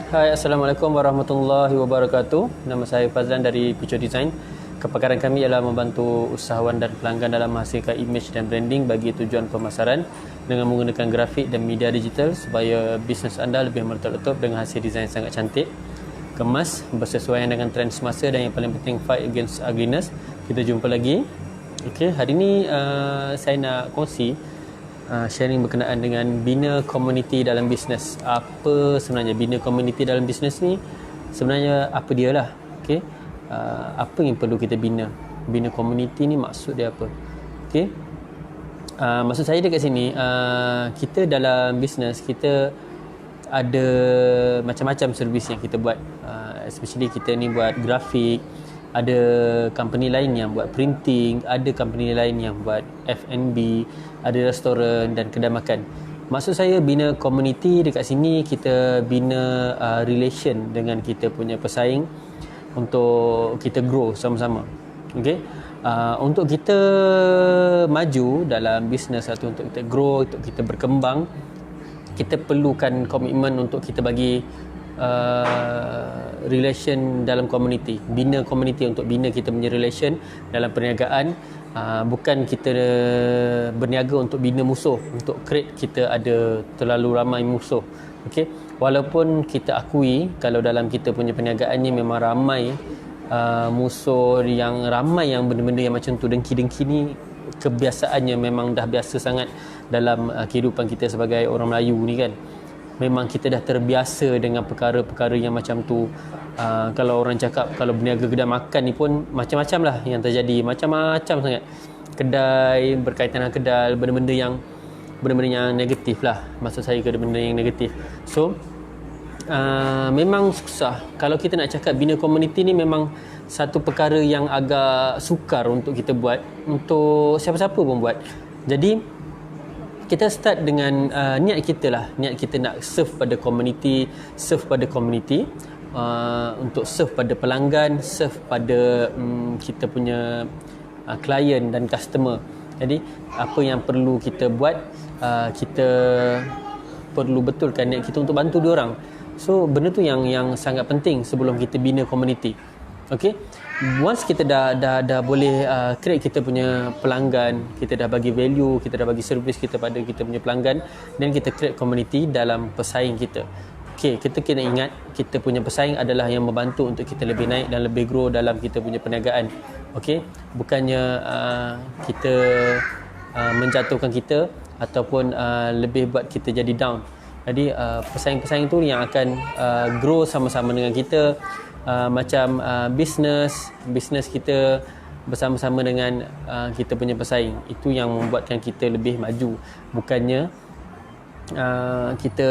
Hai, Assalamualaikum warahmatullahi wabarakatuh. Nama saya Fazlan dari Future Design. Kepakaran kami ialah membantu usahawan dan pelanggan dalam menghasilkan image dan branding bagi tujuan pemasaran dengan menggunakan grafik dan media digital supaya bisnes anda lebih meletup-letup dengan hasil desain sangat cantik, kemas, bersesuaian dengan trend semasa dan yang paling penting fight against ugliness. Kita jumpa lagi. Okey, hari ini saya nak kongsi sharing berkenaan dengan bina komuniti dalam bisnes. Apa sebenarnya bina komuniti dalam bisnes ni? Sebenarnya apa dia lah? Okey. Apa yang perlu kita bina? Bina komuniti ni maksud dia apa? Okey. Maksud saya dekat sini, kita dalam bisnes kita ada macam-macam servis yang kita buat. Especially kita ni buat grafik, ada company lain yang buat printing, ada company lain yang buat F&B, ada restoran dan kedai makan. Maksud saya bina community dekat sini, kita bina relation dengan kita punya pesaing untuk kita grow sama-sama. Okay? Untuk kita maju dalam bisnes atau untuk kita grow, untuk kita berkembang, kita perlukan komitmen untuk kita bagi relation dalam community, bina community untuk bina kita punya relation dalam perniagaan. Bukan kita berniaga untuk bina musuh, untuk create kita ada terlalu ramai musuh. Okay? Walaupun kita akui kalau dalam kita punya perniagaan ni memang ramai musuh, yang ramai yang benda-benda yang macam tu, dengki-dengki ni kebiasaannya memang dah biasa sangat dalam kehidupan kita sebagai orang Melayu ni kan. Memang kita dah terbiasa dengan perkara-perkara yang macam tu. Kalau orang cakap, kalau berniaga kedai makan ni pun macam-macam lah yang terjadi, macam-macam sangat. Kedai, berkaitan dengan kedai, benda-benda yang negatif lah. Maksud saya benda yang negatif. So, memang susah. Kalau kita nak cakap bina komuniti ni memang satu perkara yang agak sukar untuk kita buat, untuk siapa-siapa pun buat. Jadi, kita start dengan niat kita lah. Niat kita nak serve pada community, untuk serve pada pelanggan, serve pada kita punya klien dan customer. Jadi apa yang perlu kita buat, kita perlu betulkan niat kita untuk bantu diorang. So benda tu yang sangat penting sebelum kita bina community. Okay, once kita dah boleh create kita punya pelanggan, kita dah bagi value, kita dah bagi servis kita pada kita punya pelanggan, dan kita create community dalam pesaing kita. Okay, kita kena ingat kita punya pesaing adalah yang membantu untuk kita lebih naik dan lebih grow dalam kita punya perniagaan. Okay, bukannya kita menjatuhkan kita ataupun lebih buat kita jadi down. Jadi pesaing-pesaing tu yang akan grow sama-sama dengan kita. Macam bisnes kita bersama-sama dengan kita punya pesaing, itu yang membuatkan kita lebih maju. Bukannya kita,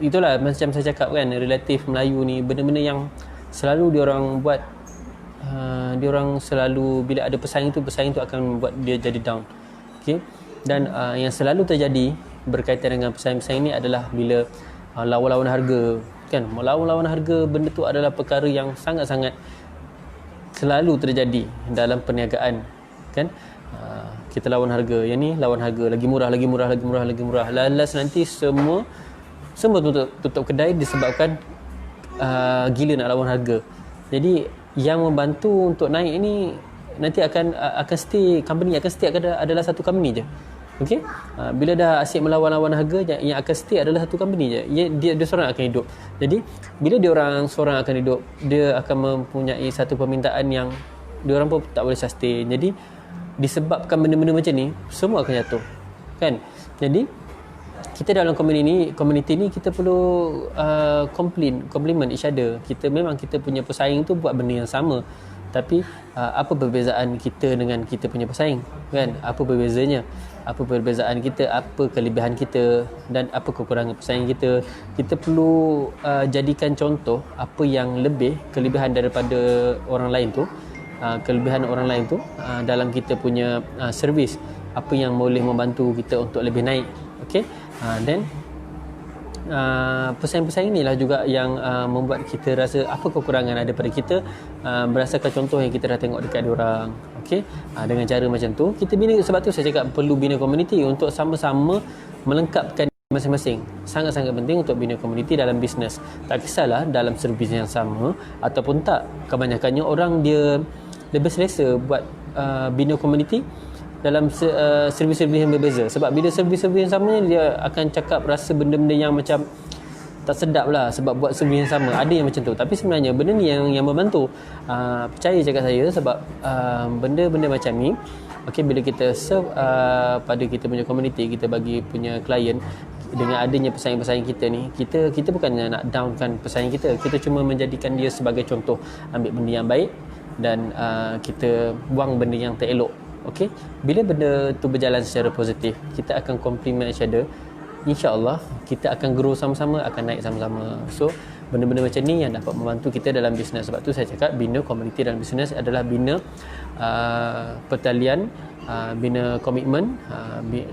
itulah macam saya cakap kan, relatif Melayu ni benda-benda yang selalu diorang buat, diorang selalu bila ada pesaing tu akan membuat dia jadi down. Okay? Dan yang selalu terjadi berkaitan dengan pesaing-pesaing ni adalah bila lawan-lawan harga kan. Lawan-lawan harga, benda tu adalah perkara yang sangat-sangat selalu terjadi dalam perniagaan kan. Kita lawan harga, yang ni lawan harga, lagi murah. Last nanti semua tutup kedai disebabkan gila nak lawan harga. Jadi yang membantu untuk naik ni nanti akan stay, company akan stay adalah satu company je. Okey, bila dah asyik melawan-lawan harga, yang akan stay adalah satu company je. Dia seorang akan hidup. Jadi bila dia orang seorang akan hidup, dia akan mempunyai satu permintaan yang dia orang pun tak boleh sustain. Jadi disebabkan benda-benda macam ni, semua akan jatuh kan. Jadi kita dalam community ni kita perlu compliment each other. Kita punya pesaing tu buat benda yang sama, tapi apa perbezaan kita dengan kita punya pesaing kan? Apa perbezanya? Apa perbezaan kita, apa kelebihan kita dan apa kekurangan pesaing kita. Kita perlu jadikan contoh apa yang lebih kelebihan daripada orang lain tu, dalam kita punya servis, apa yang boleh membantu kita untuk lebih naik. Okey, then pesaing-pesaing inilah juga yang membuat kita rasa apa kekurangan ada pada kita, berdasarkan contoh yang kita dah tengok dekat diorang. Okey, dengan cara macam tu kita bina. Sebab tu saya cakap perlu bina community untuk sama-sama melengkapkan masing-masing. Sangat-sangat penting untuk bina komuniti dalam bisnes. Tak kisahlah dalam servis yang sama ataupun tak. Kebanyakannya orang dia lebih selesa buat bina komuniti dalam servis-servis yang berbeza. Sebab bila servis-servis yang sama, dia akan cakap rasa benda-benda yang macam tak sedap lah sebab buat servis yang sama. Ada yang macam tu. Tapi sebenarnya benda ni yang membantu. Percaya cakap saya, sebab benda-benda macam ni, okay, bila kita serve pada kita punya komuniti, kita bagi punya klien, dengan adanya pesaing-pesaing kita ni, kita bukannya nak downkan pesaing kita. Kita cuma menjadikan dia sebagai contoh. Ambil benda yang baik dan kita buang benda yang tak elok. Okay? Bila benda tu berjalan secara positif, kita akan compliment each other. InsyaAllah kita akan grow sama-sama, akan naik sama-sama. So benda-benda macam ni yang dapat membantu kita dalam bisnes. Sebab tu saya cakap bina komuniti dalam bisnes adalah bina pertalian, bina komitmen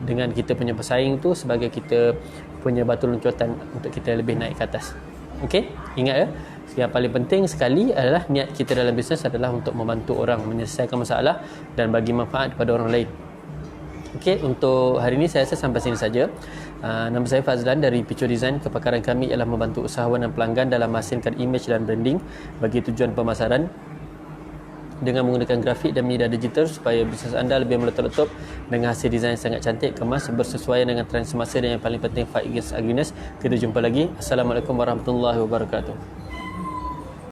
dengan kita punya pesaing tu sebagai kita punya batu loncatan untuk kita lebih naik ke atas. Okey, ingat ya, yang paling penting sekali adalah niat kita dalam bisnes adalah untuk membantu orang menyelesaikan masalah dan bagi manfaat kepada orang lain. Okey, untuk hari ini saya rasa sampai sini saja. Nama saya Fazlan dari Picu Design. Kepakaran kami ialah membantu usahawan dan pelanggan dalam menghasilkan image dan branding bagi tujuan pemasaran dengan menggunakan grafik dan media digital supaya bisnes anda lebih meletup-letup dengan hasil desain sangat cantik, kemas, bersesuaian dengan trend semasa dan yang paling penting fight against ugliness. Kita jumpa lagi. Assalamualaikum warahmatullahi wabarakatuh.